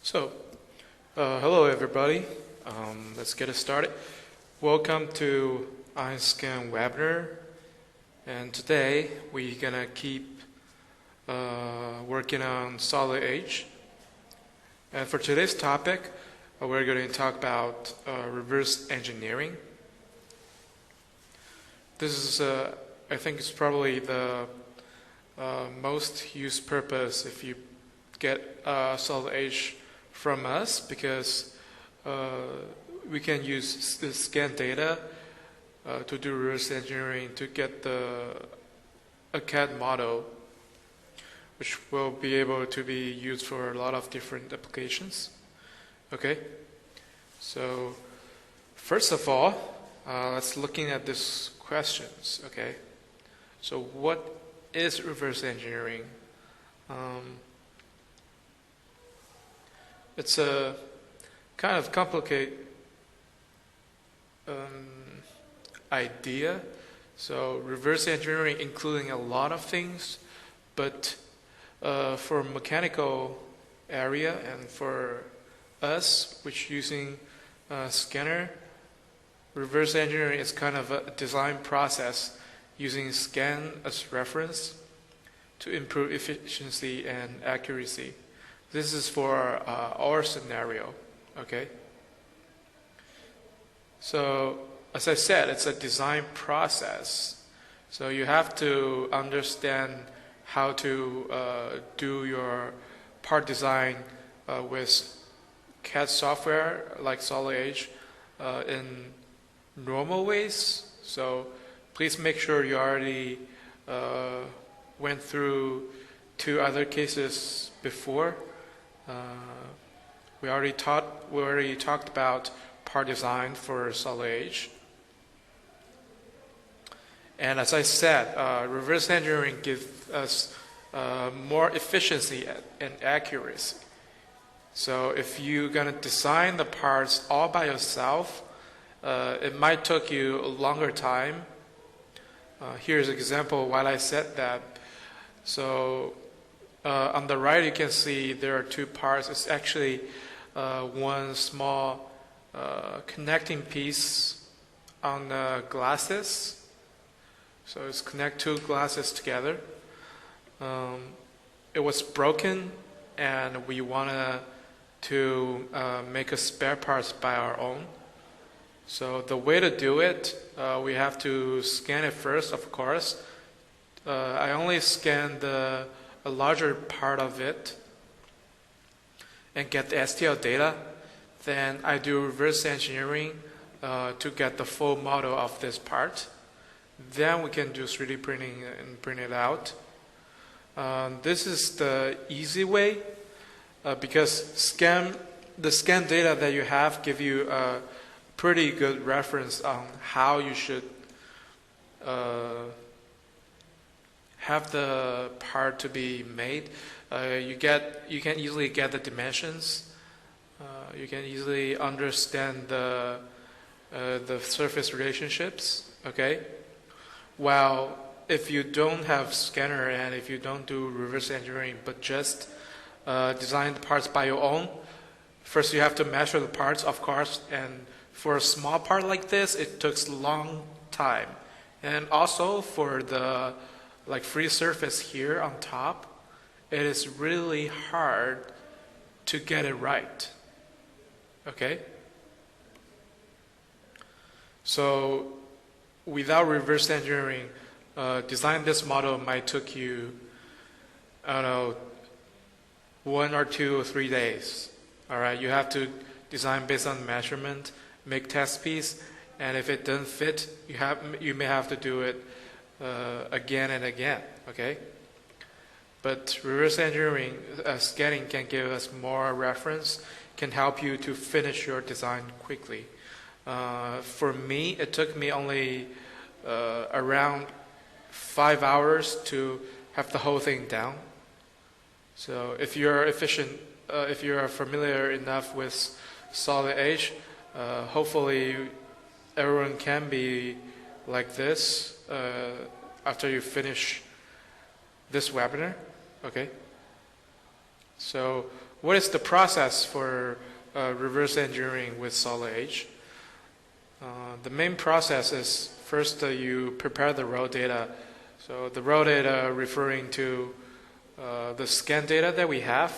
So, hello everybody. Let's get it started. Welcome to iScan webinar. And today we're gonna keep working on solid edge. And for today's topic, we're going to talk about reverse engineering. This is, I think, it's probably the most used purpose if you get solid edge from us, because we can use the scan data to do reverse engineering to get a CAD model, which will be able to be used for a lot of different applications. Okay, so first of all, let's looking at these questions. Okay, so what is reverse engineering? It's a kind of complicated idea. So reverse engineering including a lot of things, but for mechanical area and for us, which using scanner, reverse engineering is kind of a design process using scan as reference to improve efficiency and accuracy. This is for our scenario, okay? So, as I said, it's a design process. So you have to understand how to do your part design with CAD software like Solid Edge in normal ways. So please make sure you already went through two other cases before. We already talked about part design for Solid Edge. And as I said, reverse engineering gives us more efficiency and accuracy. So if you're going to design the parts all by yourself, it might take you a longer time. Here's an example why I said that. So on the right you can see there are two parts. It's actually one small connecting piece on the glasses. So it's connect two glasses together. It was broken and we wanted to make a spare parts by our own. So the way to do it, we have to scan it first, of course. I only scanned a larger part of it and get the STL data. Then I do reverse engineering to get the full model of this part. Then we can do 3D printing and print it out. This is the easy way because the scan data that you have give you a pretty good reference on how you should have the part to be made. You can easily get the dimensions. You can easily understand the surface relationships. Okay. While if you don't have scanner and if you don't do reverse engineering but just design the parts by your own, first you have to measure the parts, of course, and for a small part like this, it takes a long time. And also for the free surface here on top, it is really hard to get it right. Okay? So without reverse engineering, design this model might take you, I don't know, 1 or 2 or 3 days. All right, you have to design based on measurement, make test piece, and if it doesn't fit, you may have to do it again and again. Okay, but reverse engineering scanning can give us more reference, can help you to finish your design quickly. For me, it took me only around 5 hours to have the whole thing down. So if you're if you're familiar enough with Solid Edge, hopefully everyone can be like this after you finish this webinar. Okay. So what is the process for reverse engineering with Solid Edge? The main process is first you prepare the raw data. So the raw data referring to the scan data that we have.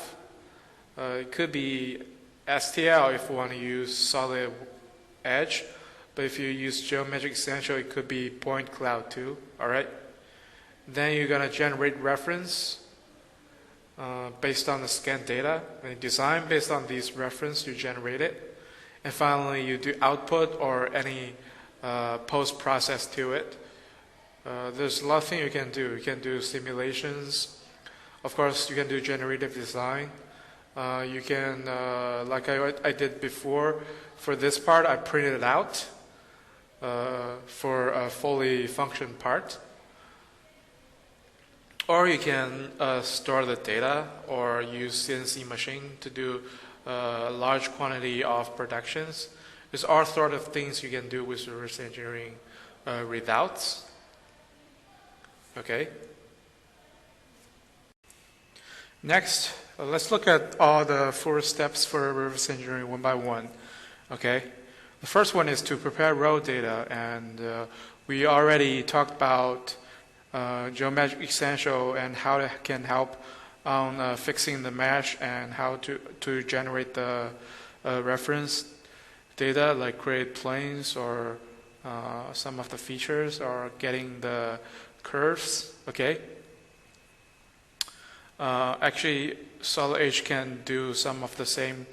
It could be STL if you want to use Solid Edge, but if you use Geometric Essential, it could be point cloud too. All right. Then you're gonna generate reference based on the scan data, and you design based on these reference you generate it, and finally you do output or any post process to it. There's a lot of things you can do. You can do simulations. Of course, you can do generative design. You can, like I did before, for this part, I printed it out for a fully function part. Or you can store the data or use CNC machine to do a large quantity of productions. There's all sort of things you can do with reverse engineering readouts. Okay. Next, let's look at all the 4 steps for reverse engineering one by one. Okay. The first one is to prepare raw data, and we already talked about Geometric Essential and how it can help on fixing the mesh and how to generate the reference data, like create planes or some of the features or getting the curves. Okay. Actually, Solid Edge can do some of the same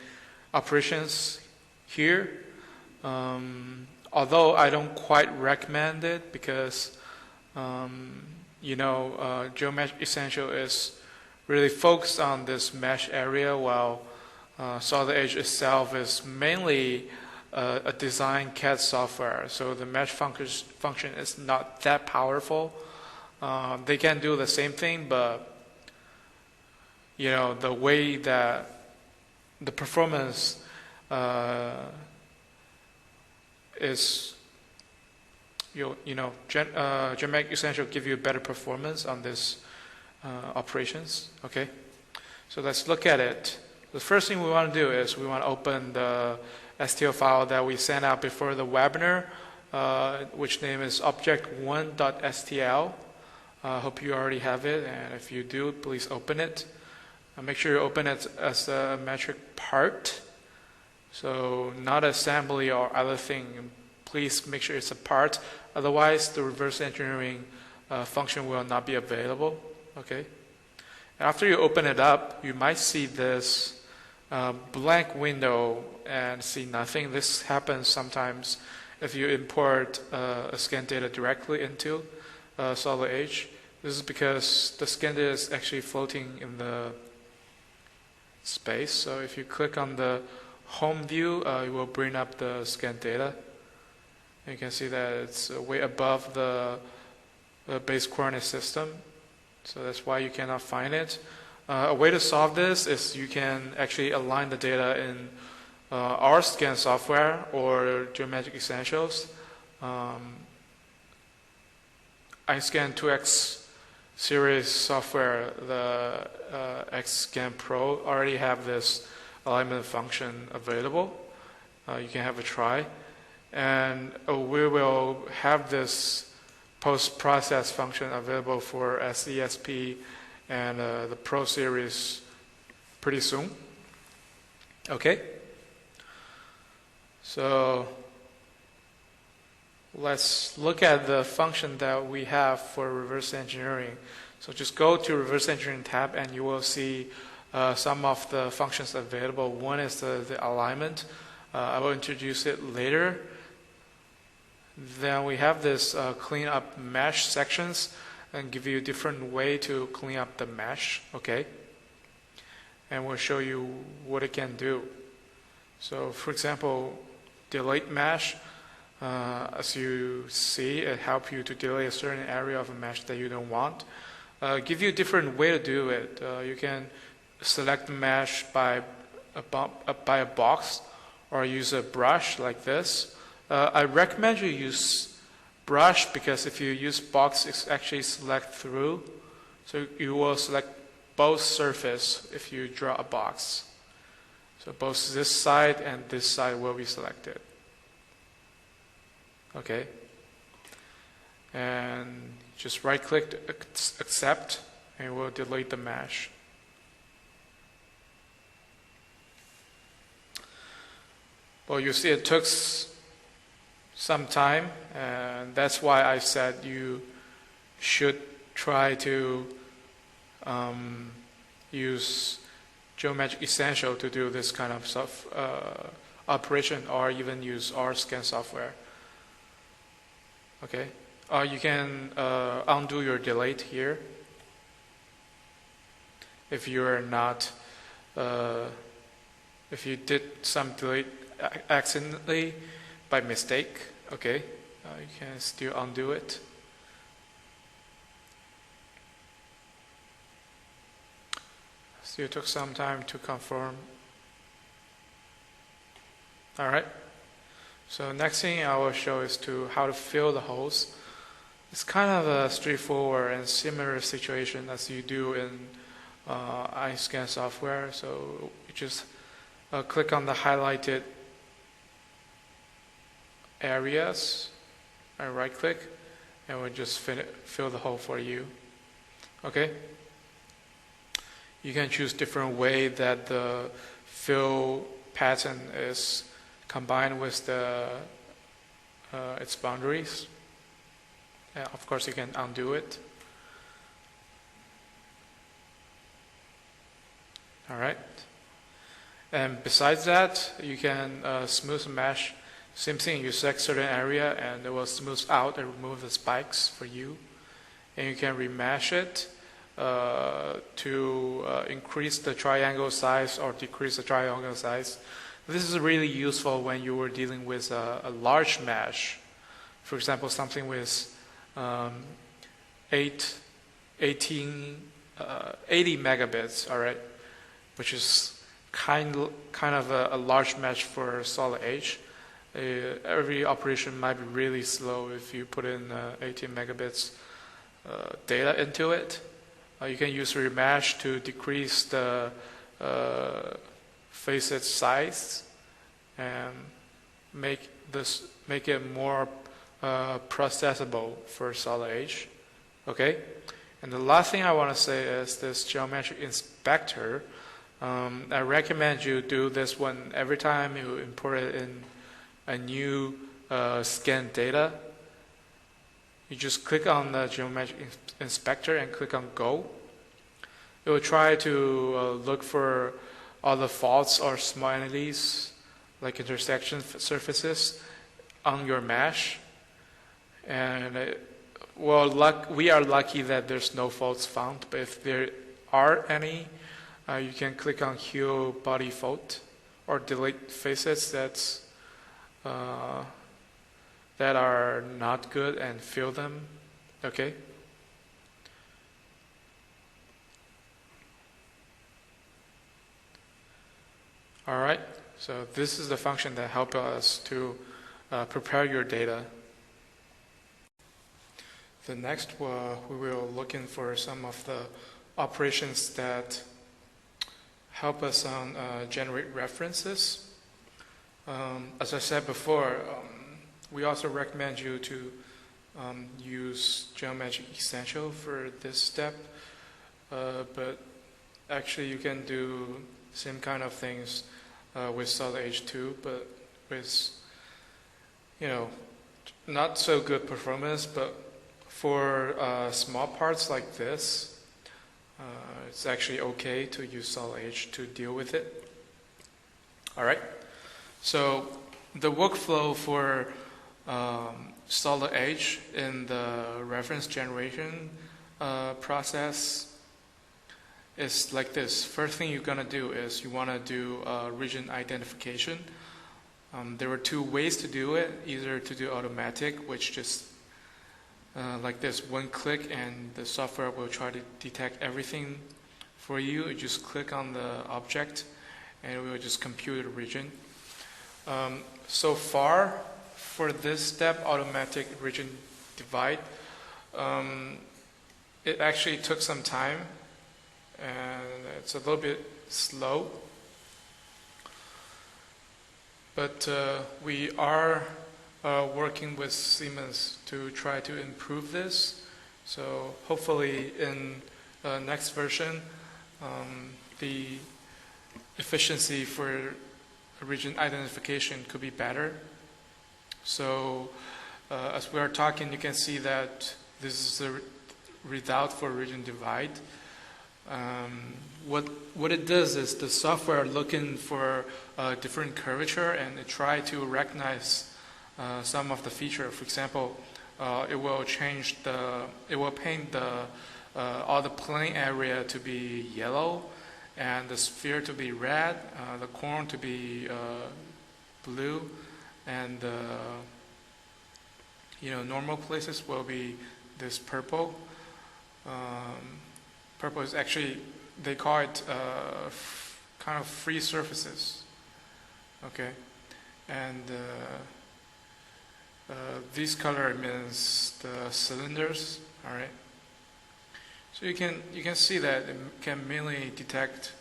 operations here, although I don't quite recommend it because Geometric Essential is really focused on this mesh area, while Solid Edge itself is mainly a design CAD software. So the mesh function is not that powerful. They can do the same thing, but the way that the performance is, Geometric Essential give you better performance on this operations. Okay, so let's look at it. The first thing we want to do is we want to open the STL file that we sent out before the webinar, which name is object1.stl. I hope you already have it, and if you do, please open it. Make sure you open it as a metric part, so not assembly or other thing. Please make sure it's a part, otherwise the reverse engineering function will not be available. Okay. After you open it up, you might see this blank window and see nothing. This happens sometimes if you import a scan data directly into Solid Edge. This is because the scan data is actually floating in the space. So if you click on the home view, it will bring up the scan data. And you can see that it's way above the base coordinate system. So that's why you cannot find it. A way to solve this is you can actually align the data in our scan software or Geometric Essentials. iScan 2X series software, the XScan Pro, already have this alignment function available. You can have a try. And we will have this post-process function available for SESP and the Pro series pretty soon. Okay. So let's look at the function that we have for reverse engineering. So just go to reverse engineering tab and you will see some of the functions available. One is the alignment. I will introduce it later. Then we have this clean up mesh sections and give you a different way to clean up the mesh. Okay. And we'll show you what it can do. So for example, delete mesh. As you see, it helps you to delete a certain area of a mesh that you don't want. Give you a different way to do it. You can select the mesh by a box or use a brush like this. I recommend you use brush because if you use box, it's actually select through. So you will select both surface if you draw a box. So both this side and this side will be selected. Okay. And just right click to accept, and we'll delete the mesh. Well, you see it took some time, and that's why I said you should try to use Geomagic Essential to do this kind of operation, or even use RScan software. Okay, you can undo your delete here if you're not, if you did some delete accidentally by mistake. Okay, you can still undo it. Still took some time to confirm. All right. So next thing I will show is how to fill the holes. It's kind of a straightforward and similar situation as you do in iScan software. So you just click on the highlighted areas and right click, and we'll just fill the hole for you. Okay. You can choose different way that the fill pattern is combined with its boundaries. And of course, you can undo it. All right. And besides that, you can smooth mesh. Same thing. You select certain area, and it will smooth out and remove the spikes for you. And you can remesh it to increase the triangle size or decrease the triangle size. This is really useful when you were dealing with a large mesh. For example, something with 80 megabits, all right, which is kind of a large mesh for solid edge. Every operation might be really slow if you put in 18 megabits data into it. You can use remesh to decrease the facet size and make it more processable for solid edge. Okay, and the last thing I want to say is this Geometric Inspector. I recommend you do this one every time you import it in a new scan data. You just click on the Geometric Inspector and click on Go. It will try to look for all the faults or small entities like intersection surfaces on your mesh. And we are lucky that there's no faults found, but if there are any, you can click on Heal Body Fault or delete facets that are not good and fill them. Okay. All right. So this is the function that helps us to prepare your data. The next, we will look in for some of the operations that help us on generate references. As I said before, we also recommend you to use Geomagic Essential for this step, but actually you can do same kind of things with Solid Edge too, but with not so good performance. But for small parts like this, it's actually okay to use Solid Edge to deal with it. All right. So the workflow for Solid Edge in the reference generation process is like this. First thing you're going to do is you want to do region identification. There are two ways to do it. Either to do automatic, which just like this, one click and the software will try to detect everything for you. You just click on the object and it will just compute the region. So far, for this step, automatic region divide, it actually took some time and it's a little bit slow. But we are working with Siemens to try to improve this. So hopefully in next version, the efficiency for region identification could be better. So as we are talking, you can see that this is the result for region divide. What it does is the software looking for different curvature, and it try to recognize some of the feature. For example, it will paint all the plane area to be yellow, and the sphere to be red, the corn to be blue, and normal places will be this purple. Purple is actually, they call it kind of free surfaces. Okay, and this color means the cylinders. All right. So you can see that it can mainly detect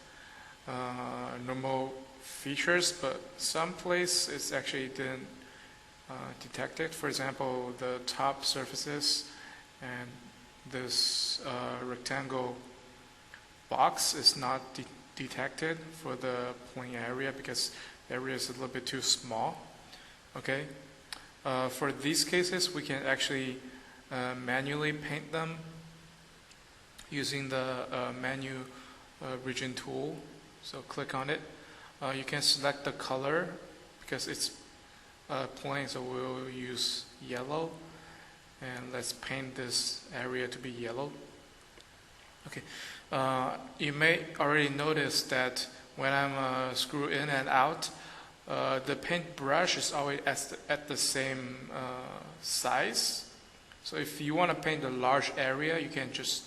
normal features, but some place it's actually didn't detect it. For example, the top surfaces and this rectangle box is not detected for the plane area because the area is a little bit too small. Okay. For these cases, we can actually manually paint them using the menu region tool. So click on it. You can select the color because it's plain, so we'll use yellow. And let's paint this area to be yellow. Okay. You may already notice that when I'm screw in and out, the paintbrush is always at the same size. So if you want to paint a large area, you can just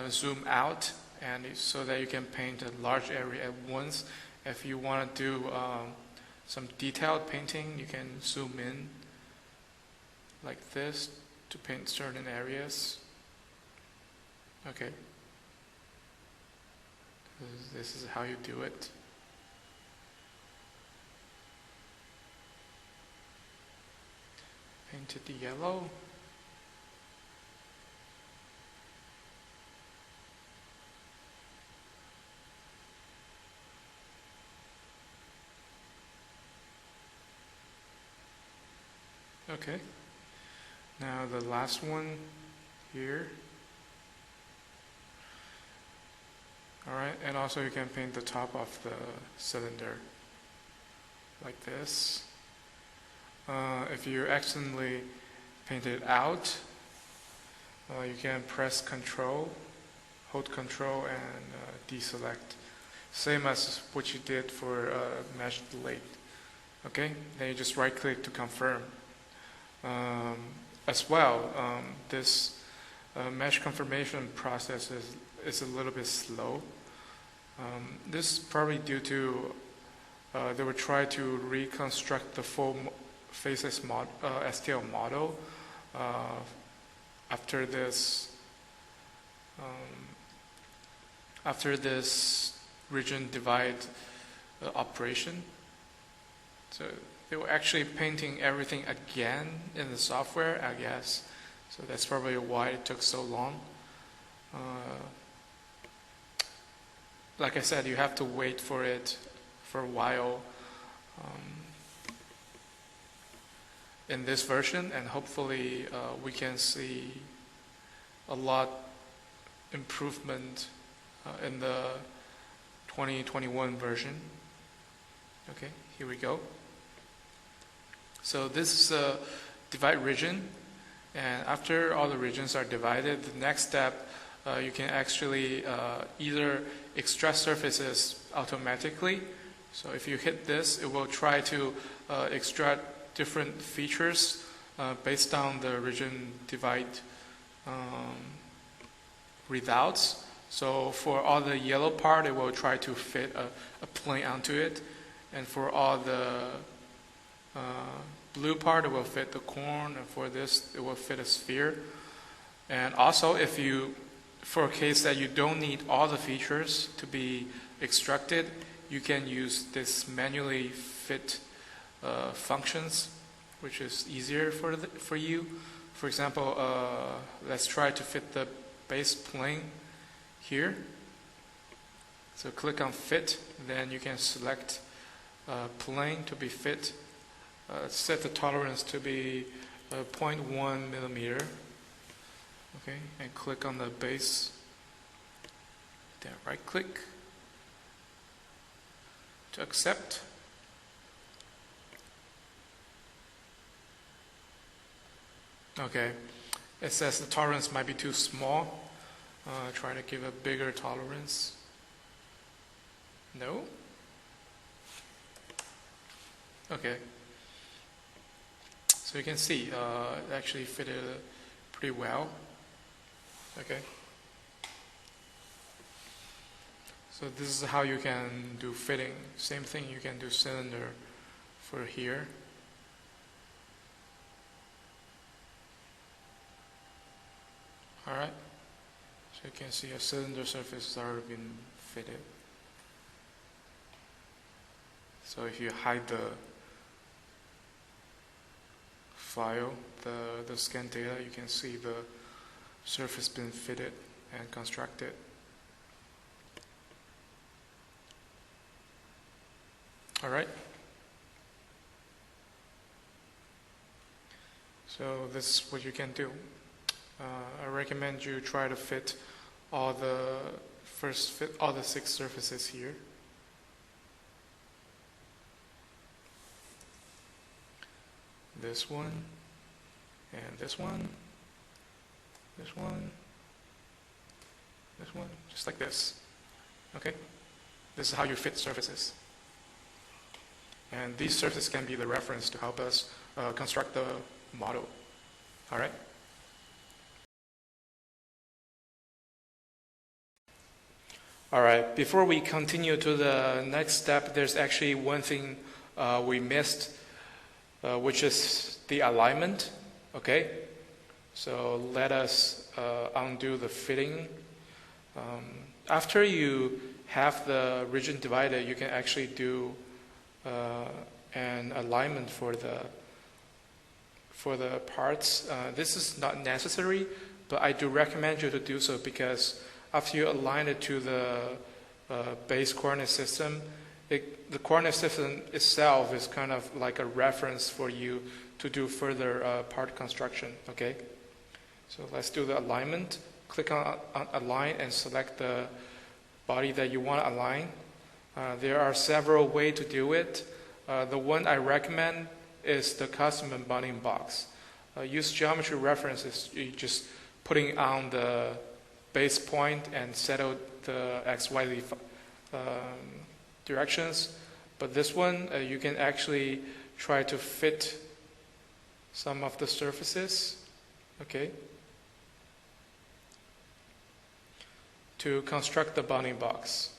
zoom out, and so that you can paint a large area at once. If you want to do some detailed painting, you can zoom in like this to paint certain areas. Okay. This is how you do it. Painted the yellow. Okay. Now the last one here. Alright, and also you can paint the top of the cylinder like this. If you accidentally paint it out, you can press Control, hold Control, and deselect. Same as what you did for mesh delete. Okay, then you just right click to confirm. As well, this mesh confirmation process is a little bit slow. This is probably due to they would try to reconstruct the full faceless STL model after this region divide operation. So they were actually painting everything again in the software, I guess. So that's probably why it took so long. Like I said, you have to wait for it for a while in this version, and hopefully we can see a lot improvement in the 2021 version. Okay, here we go. So this is a divide region, and after all the regions are divided, the next step you can actually either extract surfaces automatically. So if you hit this, it will try to extract different features based on the region divide results. So for all the yellow part, it will try to fit a plane onto it, and for all the blue part, it will fit the corn, and for this, it will fit a sphere. And also, if you for a case that you don't need all the features to be extracted, you can use this manually fit functions, which is easier for you. For example, let's try to fit the base plane here. So click on fit, then you can select plane to be fit. Set the tolerance to be 0.1 millimeter. Okay, and click on the base. Then right click to accept. Okay, it says the tolerance might be too small. Try to give a bigger tolerance. No? Okay. So you can see it actually fitted pretty well. Okay. So this is how you can do fitting. Same thing, you can do cylinder for here. Alright. So you can see a cylinder surface has already been fitted. So if you hide the file, the scan data, you can see the surface been fitted and constructed. Alright. So this is what you can do. I recommend you try to fit all the 6 surfaces here. This one, and this one, this one, this one, just like this. Okay? This is how you fit surfaces. And these surfaces can be the reference to help us construct the model. Alright? Alright, before we continue to the next step, there's actually one thing we missed, which is the alignment. Okay? So let us undo the fitting. After you have the region divided, you can actually do an alignment for the parts. This is not necessary, but I do recommend you to do so because after you align it to the base coordinate system, the coordinate system itself is kind of like a reference for you to do further part construction. Okay, so let's do the alignment. Click on align and select the body that you want to align. There are several ways to do it. The one I recommend is the custom embodying box. Use geometry references. You just putting on the base point and settle the XYZ directions. But this one, you can actually try to fit some of the surfaces, okay, to construct the bounding box.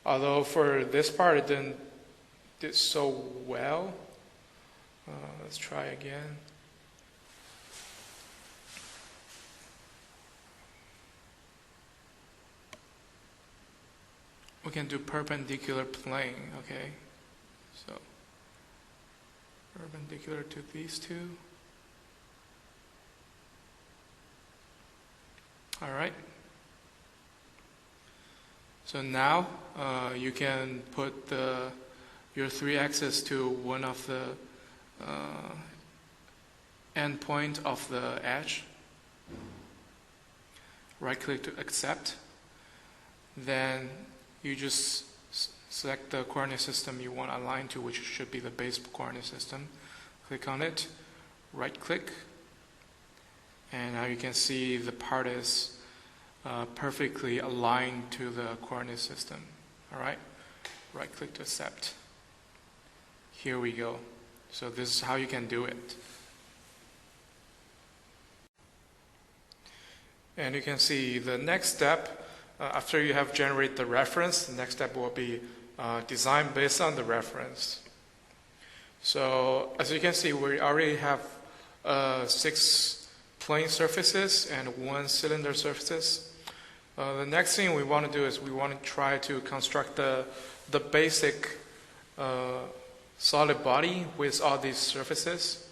Although for this part it didn't did so well. Let's try again. We can do perpendicular plane, okay? So, perpendicular to these two. All right. So now you can put your 3 axis to one of the end point of the edge. Right click to accept. Then you just select the coordinate system you want to align to, which should be the base coordinate system. Click on it, right click, and now you can see the part is perfectly aligned to the coordinate system. Alright, right click to accept. Here we go. So this is how you can do it. And you can see the next step, after you have generated the reference, the next step will be design based on the reference. So as you can see, we already have 6 plane surfaces and 1 cylinder surfaces. The next thing we want to do is we want to try to construct the basic solid body with all these surfaces.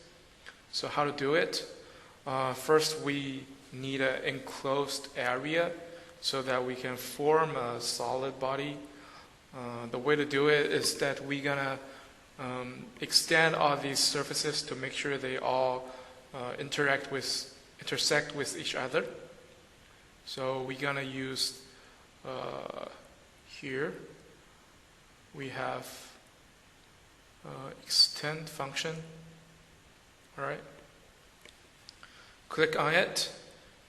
So how to do it? First, we need an enclosed area so that we can form a solid body. The way to do it is that we're gonna extend all these surfaces to make sure they all intersect with each other. So we're gonna use here we have extend function. All right. Click on it,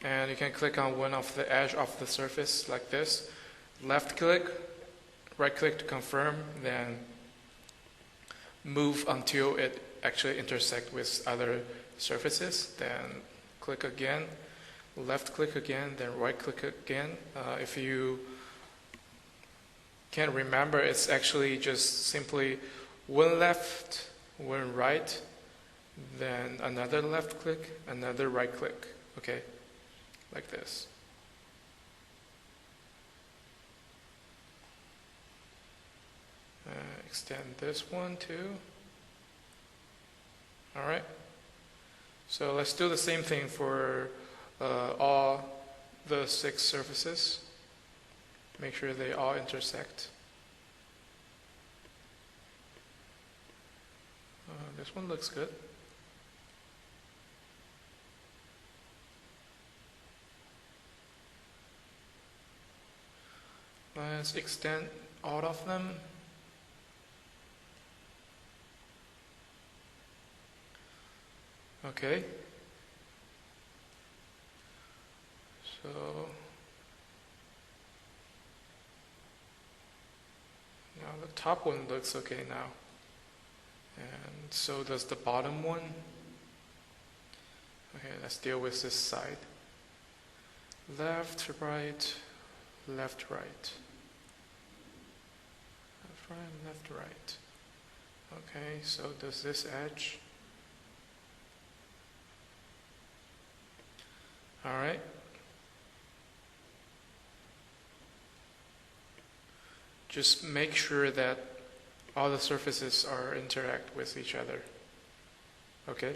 and you can click on one of the edge of the surface like this. Left click, right click to confirm, then move until it actually intersects with other surfaces. Then click again, left click again, then right click again. If you can't remember, it's actually just simply one left, one right, then another left click, another right click. Okay, like this. Extend this one too. All right. So let's do the same thing for all the 6 surfaces. Make sure they all intersect. This one looks good. Let's extend all of them. Okay. So now the top one looks okay now. And so does the bottom one. Okay, let's deal with this side. Left, right, left, right. Left, right, left, right. Okay, so does this edge. All right. Just make sure that all the surfaces are interact with each other. Okay.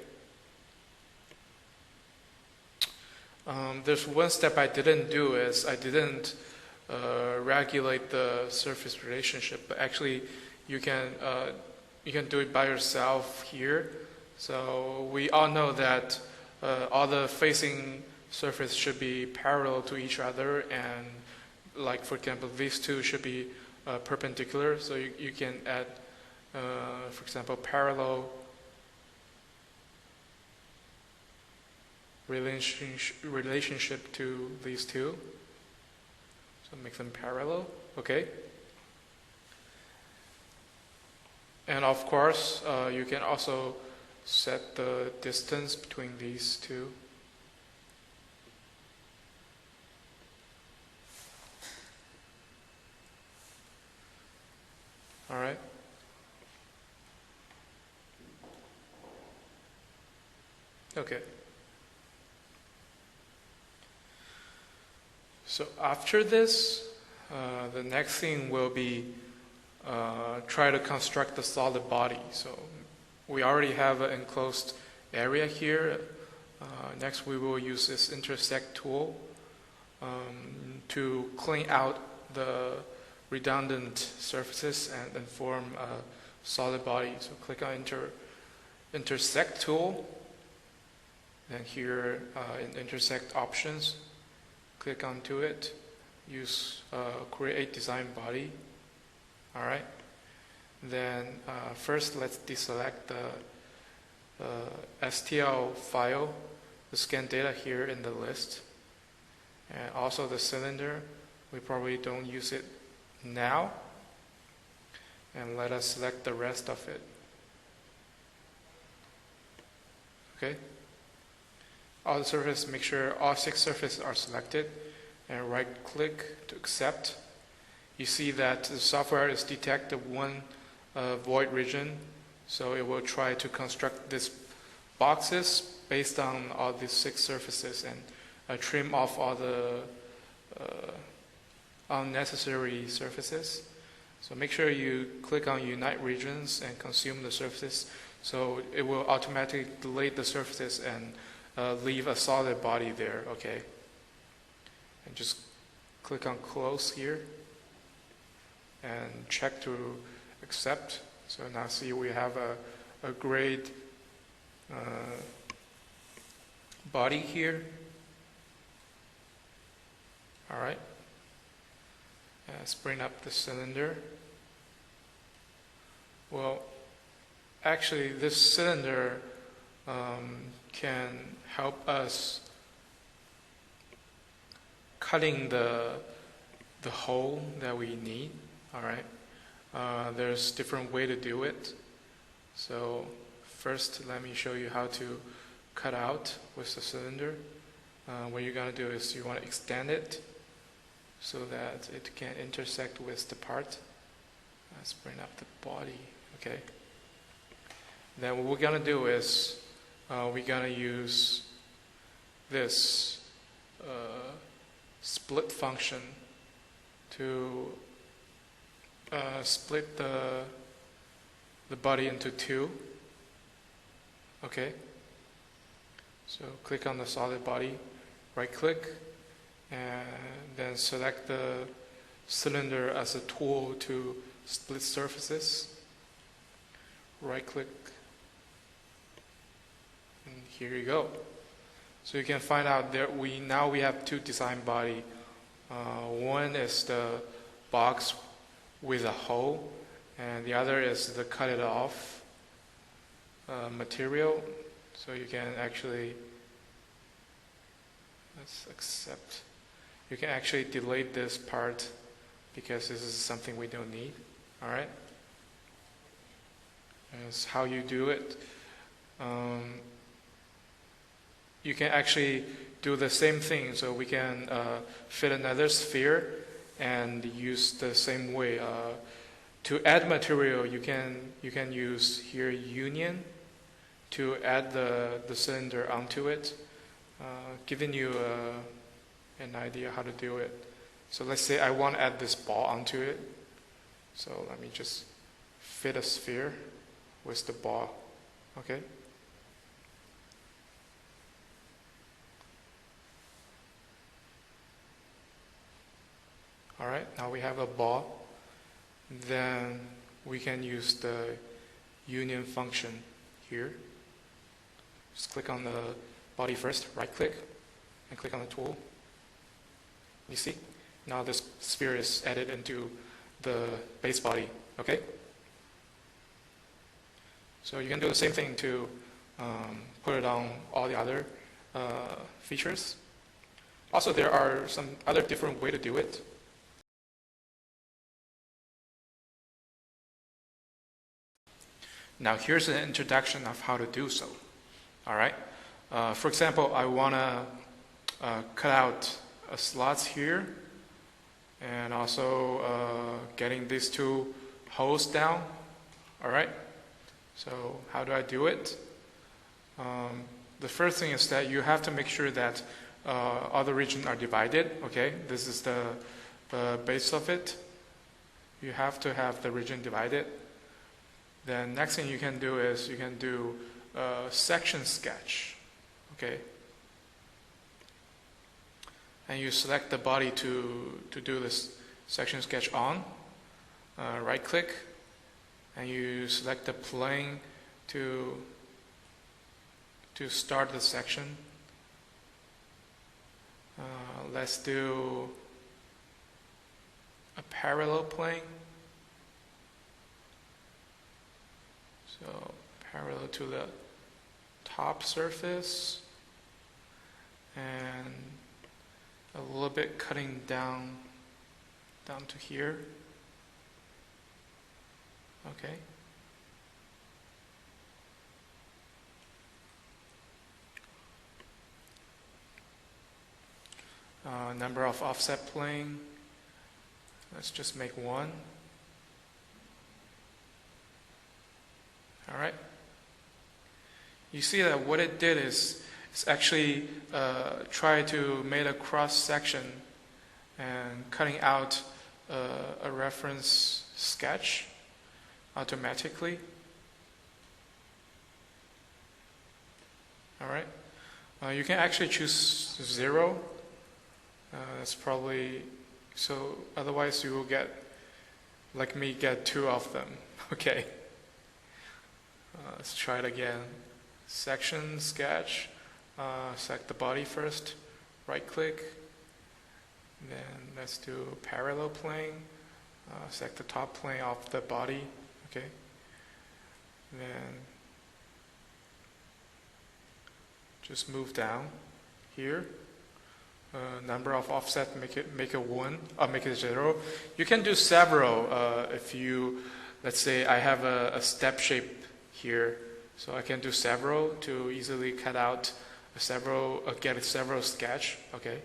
There's one step I didn't do is I didn't regulate the surface relationship, but actually you can do it by yourself here. So we all know that all the facing surface should be parallel to each other, and like for example these two should be perpendicular. So you can add for example parallel relationship to these two, so make them parallel. Okay. And of course you can also set the distance between these two. All right. Okay. So after this, the next thing will be try to construct the solid body. So we already have an enclosed area here. Next we will use this intersect tool to clean out the redundant surfaces and form a solid body. So click on intersect tool. Then here in intersect options, click onto it. Use create design body. All right. Then first let's deselect the STL file, the scan data here in the list, and also the cylinder. We probably don't use it now, and let us select the rest of it. Okay. All the surfaces, make sure all 6 surfaces are selected, and right click to accept. You see that the software is detected one void region, So it will try to construct these boxes based on all these 6 surfaces and trim off all the unnecessary surfaces. So make sure you click on Unite Regions and consume the surfaces. So it will automatically delete the surfaces and leave a solid body there, okay? And just click on Close here and check to accept. So now see we have a great body here. All right. Let's bring up the cylinder. Well, actually this cylinder can help us cutting the hole that we need. All right. There's different way to do it. So first, let me show you how to cut out with the cylinder. What you're going to do is you want to extend it so that it can intersect with the part. Let's bring up the body, okay? Then what we're going to do is we're going to use this split function to split the body into 2. Okay, so click on the solid body, right click, and then select the cylinder as a tool to split surfaces. Right click, and here you go. So you can find out that we have 2 design body. One is the box with a hole, and the other is the cut it off material. So you can actually, let's accept, you can actually delete this part because this is something we don't need. All right, that's how you do it. You can actually do the same thing, so we can fit another sphere and use the same way. To add material, you can use here union to add the cylinder onto it, giving you an idea how to do it. So let's say I want to add this ball onto it. So let me just fit a sphere with the ball, okay? All right, now we have a ball. Then we can use the union function here. Just click on the body first, right click, and click on the tool. You see? Now this sphere is added into the base body, okay? So you can do the same thing to put it on all the other features. Also, there are some other different way to do it. Now here's an introduction of how to do so. All right. For example, I want to cut out slots here, and also getting these 2 holes down. All right. So how do I do it? The first thing is that you have to make sure that all the regions are divided. Okay. This is the base of it. You have to have the region divided. Then next thing you can do is you can do a section sketch, okay? And you select the body to do this section sketch on. Right click, and you select the plane to start the section. Let's do a parallel plane. So parallel to the top surface, and a little bit cutting down to here. Okay. Number of offset plane. Let's just make 1. All right. You see that what it did is it's actually try to make a cross section and cutting out a reference sketch automatically. All right. You can actually choose 0. That's probably so. Otherwise, you will get, like me, get 2 of them. Okay. Let's try it again. Section, sketch. Select the body first. Right click. Then let's do parallel plane. Select the top plane of the body. Okay. Then just move down here. Number of offset, make it 1, or make it 0. You can do several if you, let's say I have a step shape here, so I can do several to easily cut out several, get several sketch. Okay.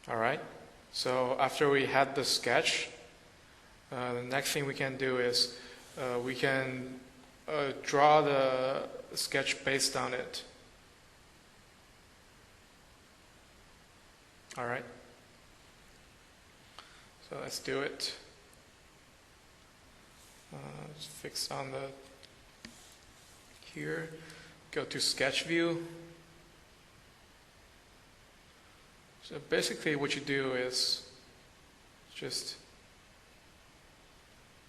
All right. So after we had the sketch, the next thing we can do is we can draw the sketch based on it. All right. So let's do it. Let's fix on the here. Go to sketch view. So basically what you do is just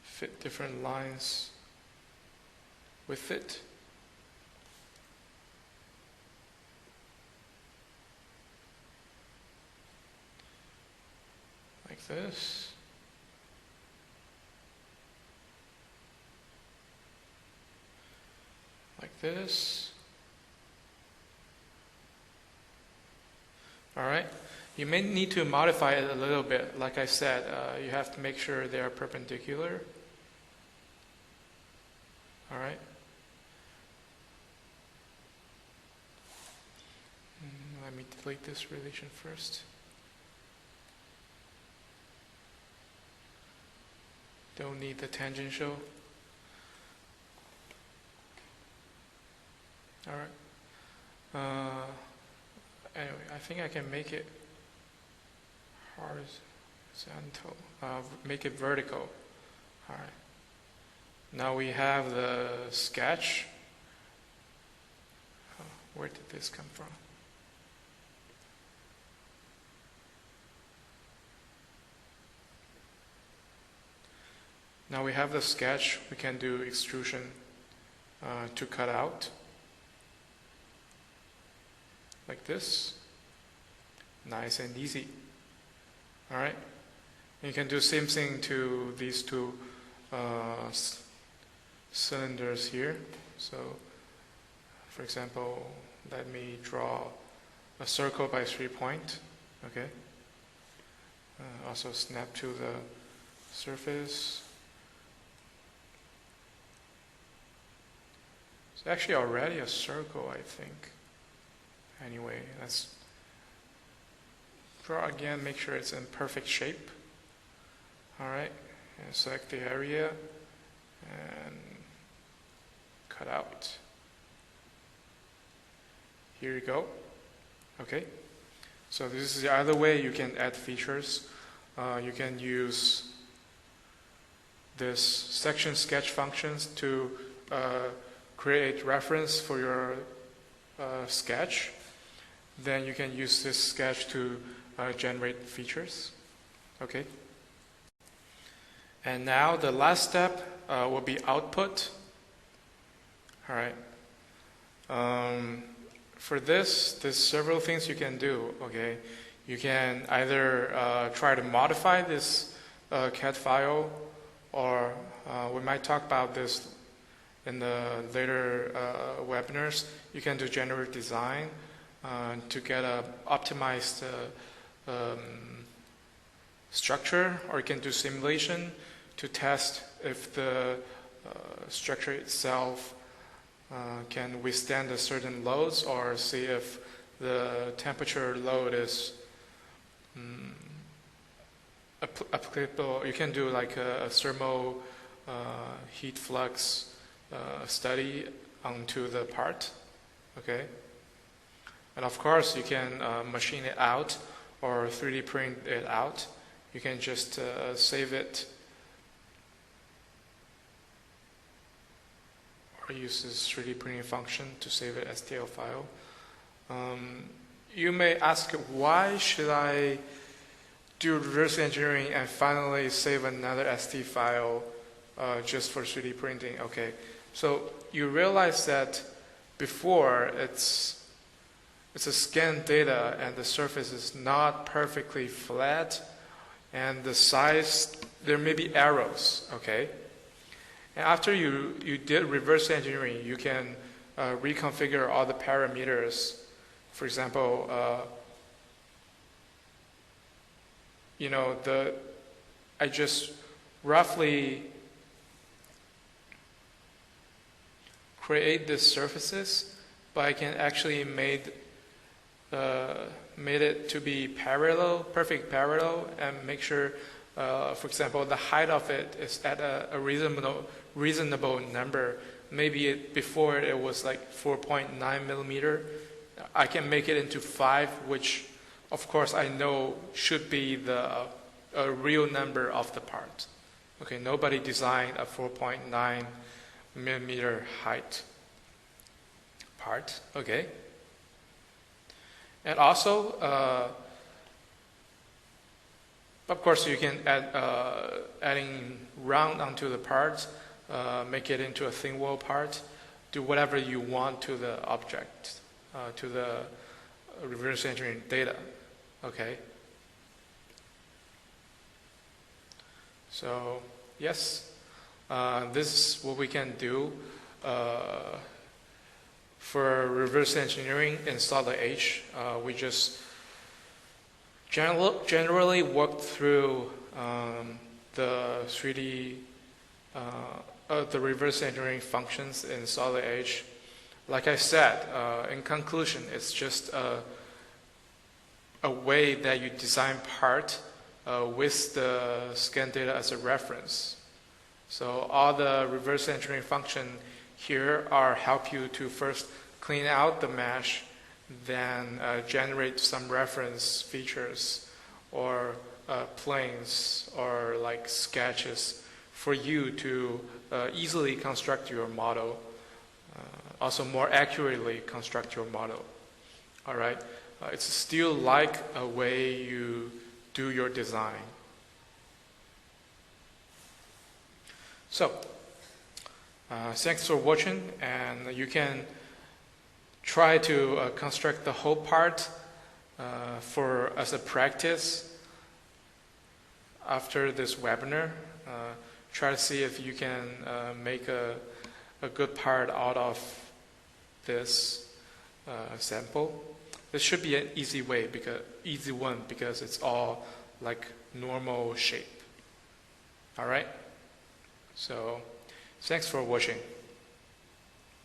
fit different lines with it. Like this. Like this. All right. You may need to modify it a little bit. Like I said, you have to make sure they are perpendicular. All right. Let me delete this relation first. Don't need the tangential. All right. Anyway, I think I can make it horizontal. Make it vertical. All right. Now we have the sketch. Oh, where did this come from? Now we have the sketch. We can do extrusion to cut out. Like this. Nice and easy. All right. And you can do the same thing to these two cylinders here. So, for example, let me draw a circle by 3 point. Okay. Also snap to the surface. It's actually already a circle, I think. Anyway, let's draw again, make sure it's in perfect shape. All right, and select the area and cut out. Here you go. Okay, so this is the other way you can add features. You can use this section sketch functions to create reference for your sketch. Then you can use this sketch to generate features. Okay. And now the last step will be output. All right. For this, there's several things you can do. Okay. You can either try to modify this CAD file, or we might talk about this in the later webinars. You can do generative design to get a optimized structure, or you can do simulation to test if the structure itself can withstand a certain loads, or see if the temperature load is applicable. You can do like a thermal heat flux study onto the part. Okay. And of course, you can machine it out or 3D print it out. You can just save it or use this 3D printing function to save it as STL file. You may ask, why should I do reverse engineering and finally save another ST file just for 3D printing? Okay, so you realize that before it's a scanned data and the surface is not perfectly flat and the size, there may be arrows, okay? And after you did reverse engineering, you can reconfigure all the parameters. For example, I just roughly create these surfaces, but I can actually made it to be parallel, perfect parallel, and make sure, for example, the height of it is at a reasonable number. Maybe before it was like 4.9 millimeter. I can make it into 5, which of course I know should be the real number of the part. Okay, nobody designed a 4.9 millimeter height part. Okay. And also, of course, you can add adding round onto the part, make it into a thin wall part, do whatever you want to the object, to the reverse engineering data. Okay. So yes, this is what we can do for reverse engineering in Solid H. We just generally work through the 3D, the reverse engineering functions in Solid H. Like I said, in conclusion, it's just a way that you design part with the scan data as a reference. So all the reverse engineering function here are help you to first clean out the mesh, then generate some reference features or planes or like sketches for you to easily construct your model, also more accurately construct your model. All right, it's still like a way you do your design. So, thanks for watching, and you can try to construct the whole part as a practice after this webinar. Try to see if you can make a good part out of this sample. This should be an easy one because it's all like normal shape. All right. So, thanks for watching.